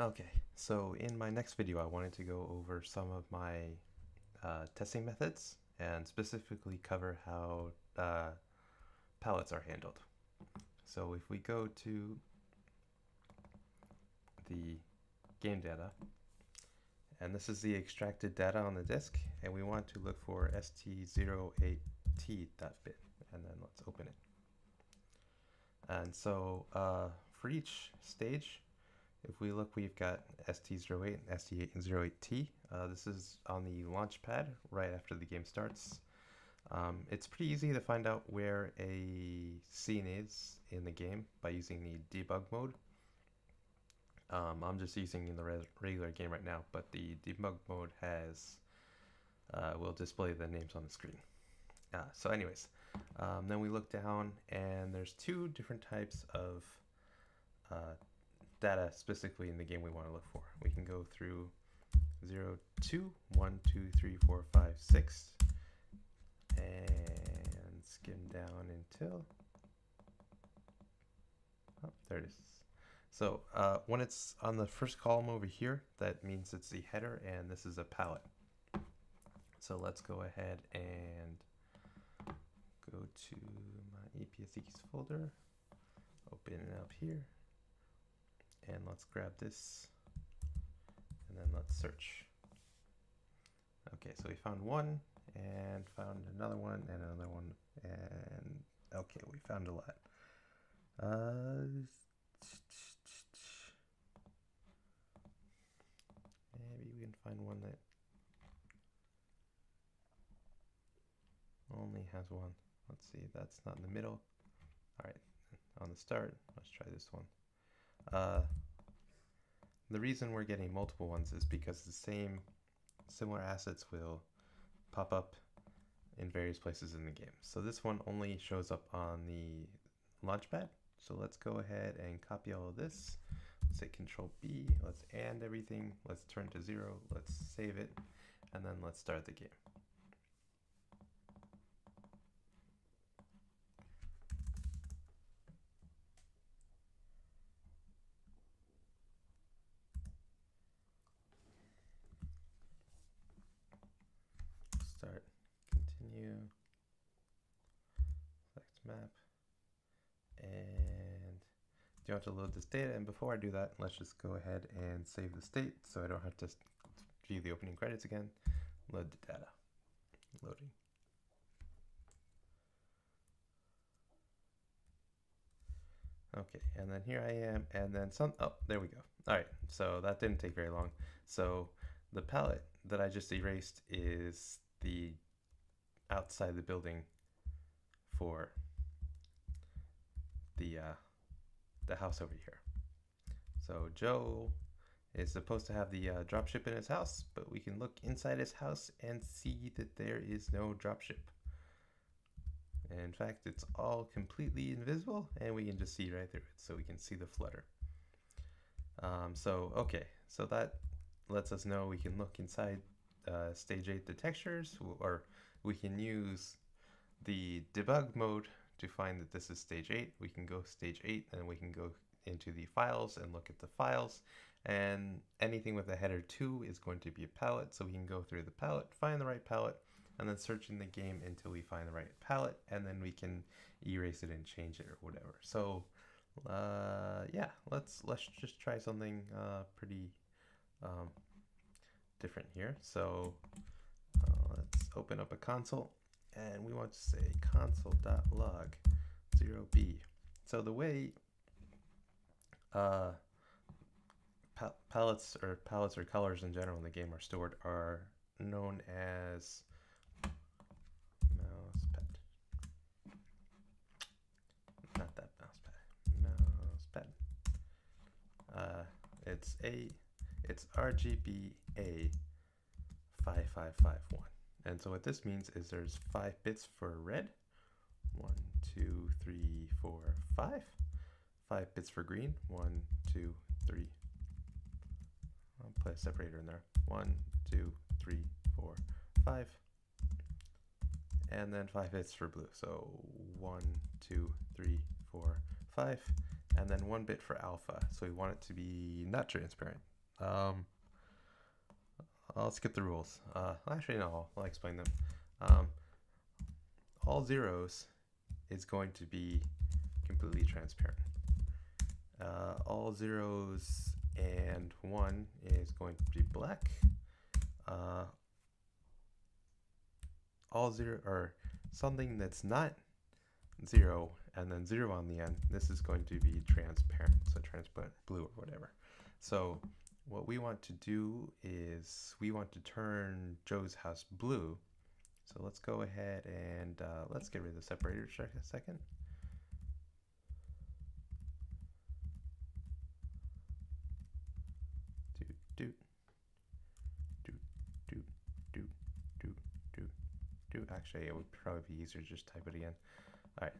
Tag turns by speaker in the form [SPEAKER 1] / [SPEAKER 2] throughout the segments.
[SPEAKER 1] Okay, so in my next video I wanted to go over some of my testing methods and specifically cover how pallets are handled. So if we go to the game data, and this is the extracted data on the disk, and we want to look for st08t.bit, and then let's open it. And so for each stage, if we look, we've got ST08 and ST08T. This is on the launch pad right after the game starts. It's pretty easy to find out where a scene is in the game by using the debug mode. I'm just using in the regular game right now, but the debug mode will display the names on the screen. So anyways, then we look down and there's two different types of data specifically in the game we want to look for. We can go through 0, 2, 1, 2, 3, 4, 5, 6, and skim down until, oh, there it is. So when it's on the first column over here, that means it's the header, and this is a pallet. So let's go ahead and go to my EPSEs folder, open it up here, and let's grab this, and then let's search. Okay, so we found one, and found another one, and another one, and okay, we found a lot. Maybe we can find one that only has one. Let's see, that's not in the middle. All right, on the start, let's try this one. The reason we're getting multiple ones is because the similar assets will pop up in various places in the game. So this one only shows up on the launchpad. So let's go ahead and copy all of this. Let's say Control B, let's AND everything, let's turn to 0, let's save it, and then let's start the game. Start, continue, select map, and you want to load this data. And before I do that, let's just go ahead and save the state so I don't have to view the opening credits again. Load the data. Loading. Okay, and then here I am, and then oh, there we go. All right, so that didn't take very long. So the palette that I just erased is the outside the building for the house over here. So Joe is supposed to have the dropship in his house, but we can look inside his house and see that there is no dropship. In fact, it's all completely invisible, and we can just see right through it, so we can see the flutter. Okay, so that lets us know we can look inside stage 8 the textures, or we can use the debug mode to find that this is stage 8. We can go stage 8, and we can go into the files and look at the files, and anything with a header 2 is going to be a pallet, so we can go through the pallet, find the right pallet, and then search in the game until we find the right palette, and then we can erase it and change it or whatever. So yeah, let's just try something pretty different here. So let's open up a console, and we want to say console.log 0b. So the way palettes or colors in general in the game are stored are known as mousepad. Not that mousepad. It's RGBA 5551. And so what this means is there's 5 bits for red. 1, 2, 3, 4, 5. 5 bits for green. 1, 2, 3. I'll put a separator in there. 1, 2, 3, 4, 5. And then 5 bits for blue. So 1, 2, 3, 4, 5. and then 1 bit for alpha. So we want it to be not transparent. I'll skip the rules. Actually, no, I'll explain them. All zeros is going to be completely transparent. All zeros and 1 is going to be black. All zero, or something that's not 0 and then 0 on the end, this is going to be transparent, so transparent blue or whatever. So what we want to do is we want to turn Joe's house blue. So let's go ahead and let's get rid of the separator for a second. Actually, it would probably be easier to just type it again. All right,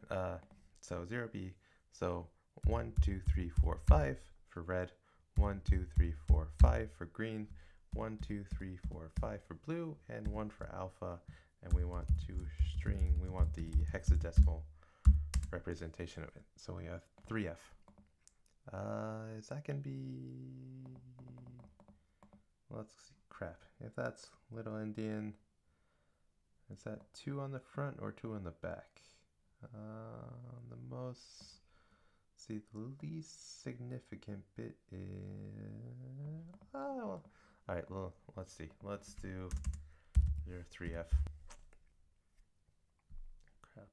[SPEAKER 1] so 0B, so 1, 2, 3, 4, 5 for red, 1, 2, 3, 4, 5 for green, 1, 2, 3, 4, 5 for blue, and 1 for alpha. And we want we want the hexadecimal representation of it. So we have 3F. Is that going to be, let's see, crap. If that's little endian, is that 2 on the front or 2 on the back? The most, see, the least significant bit is, oh, all right, well, let's see. Let's do 3F. Crap.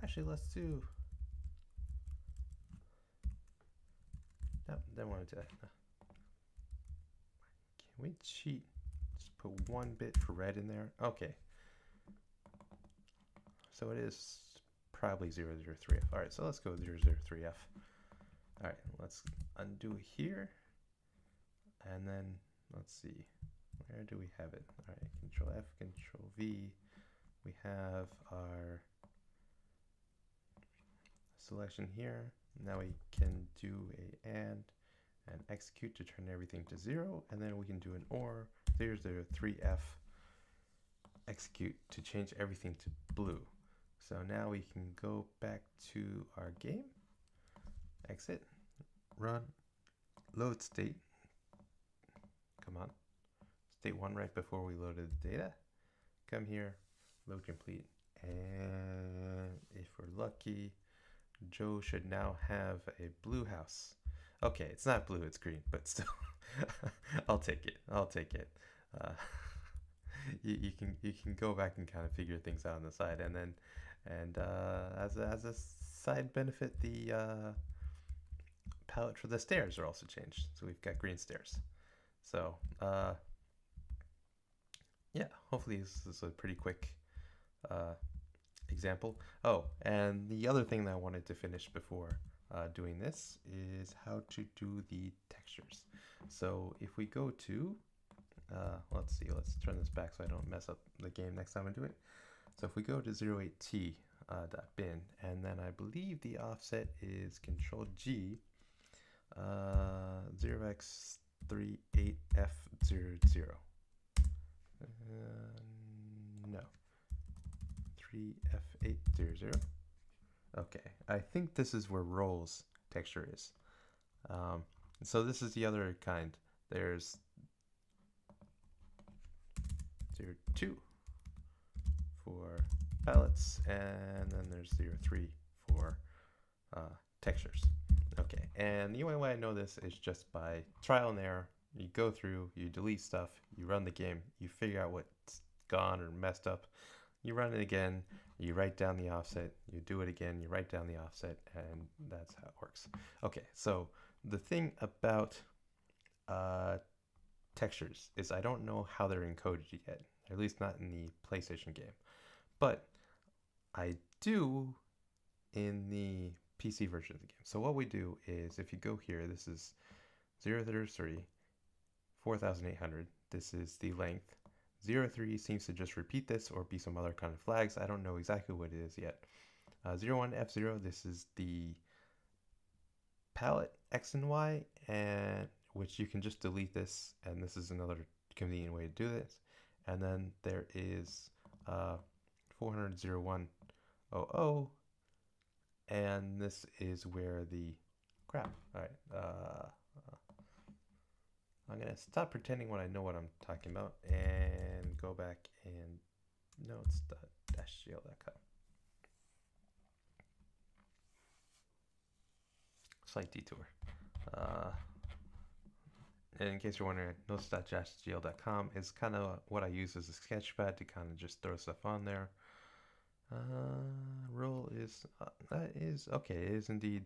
[SPEAKER 1] Actually, let's do, no, don't want to do that. Can we cheat? Just put 1 bit for red in there. Okay. So it is probably 003F. All right, so let's go 003F. All right, let's undo here. And then let's see, where do we have it? All right, Control F, Control V. We have our selection here. Now we can do a and execute to turn everything to 0. And then we can do an or 003F execute to change everything to blue. So now we can go back to our game, exit, run, load state. Come on, state 1 right before we loaded the data. Come here, load complete, and if we're lucky, Joe should now have a blue house. Okay, it's not blue, it's green, but still, I'll take it. I'll take it. You can go back and kind of figure things out on the side, and then as a side benefit, the palette for the stairs are also changed. So we've got green stairs. So yeah, hopefully this is a pretty quick example. Oh, and the other thing that I wanted to finish before doing this is how to do the textures. So if we go to, let's see, let's turn this back so I don't mess up the game next time I do it. So if we go to 08t .bin, and then I believe the offset is Control G, 0x38F00. No, 3F800. Okay, I think this is where rolls texture is. So this is the other kind. There's 02 for palettes, and then there's 03 for textures. Okay, and the only way I know this is just by trial and error. You go through, you delete stuff, you run the game, you figure out what's gone or messed up, you run it again, you write down the offset, you do it again, you write down the offset, and that's how it works. Okay, so the thing about textures is I don't know how they're encoded yet, at least not in the PlayStation game, but I do in the PC version of the game. So what we do is, if you go here, this is 033, 4800, this is the length. 03 seems to just repeat this or be some other kind of flags. I don't know exactly what it is yet. 01F0, this is the palette X and Y, and which you can just delete this, and this is another convenient way to do this. And then there is 400 0100, and this is where the crap. All right. I'm gonna stop pretending when I know what I'm talking about and go back and notes.gl.com. Slight detour. In case you're wondering, notes.gl.com is kind of what I use as a sketchpad to kind of just throw stuff on there. Role is, that is, okay, it is indeed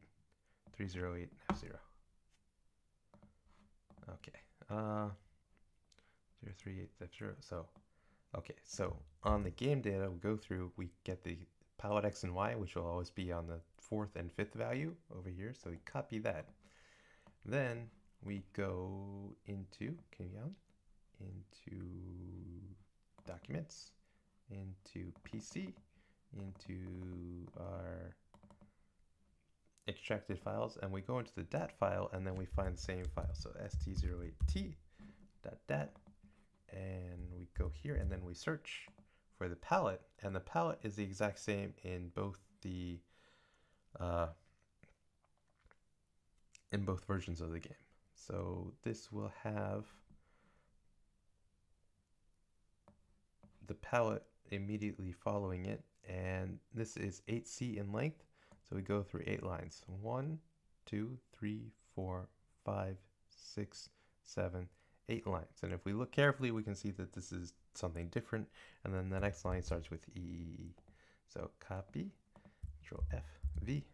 [SPEAKER 1] 308F0. Okay, 038F0, so, okay, so on the game data, we go through, we get the pallet X and Y, which will always be on the 4th and 5th value over here, so we copy that. Then we go into, into documents, into PC, into our extracted files, and we go into the dat file, and then we find the same file. So st08t.dat, and we go here, and then we search for the palette, and the palette is the exact same in both the in both versions of the game. So this will have the palette immediately following it, and this is 8C in length, so we go through 8 lines. 1, 2, 3, 4, 5, 6, 7, 8 lines. And if we look carefully, we can see that this is something different, and then the next line starts with E. So copy, Control F, V,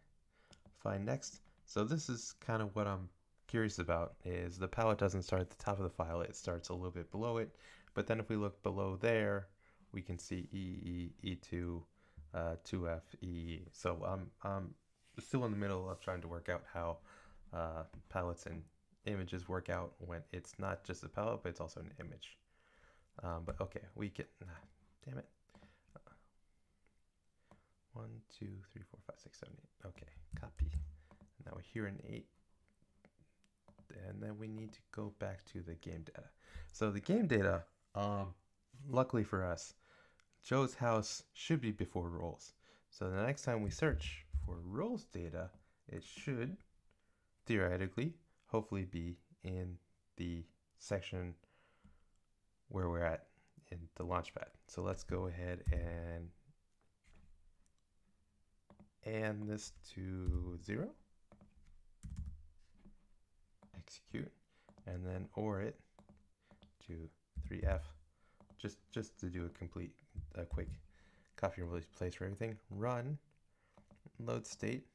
[SPEAKER 1] find next. So this is kind of what I'm curious about, is the palette doesn't start at the top of the file, it starts a little bit below it. But then if we look below there, we can see E2, 2F, E. So I'm still in the middle of trying to work out how palettes and images work out when it's not just a palette, but it's also an image. But okay, we get, damn it. 1, 2, 3, 4, 5, 6, 7, 8. Okay, copy. Now we're here in 8. And then we need to go back to the game data. So the game data, luckily for us, Joe's house should be before roles. So the next time we search for roles data, it should theoretically, hopefully be in the section where we're at in the launchpad. So let's go ahead and add this to 0. Execute, and then OR it to 3F, just to do a quick copy and replace for everything. Run, load state,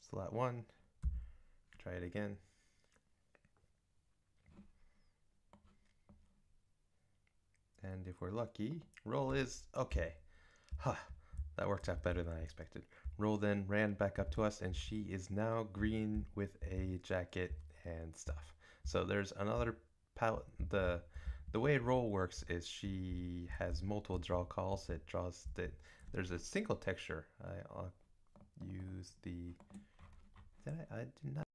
[SPEAKER 1] slot 1, try it again. And if we're lucky, roll is okay. Huh, that worked out better than I expected. Roll then ran back up to us, and she is now green with a jacket and stuff. So there's another palette. The way roll works is she has multiple draw calls. It draws that there's a single texture. I'll use the. I did not.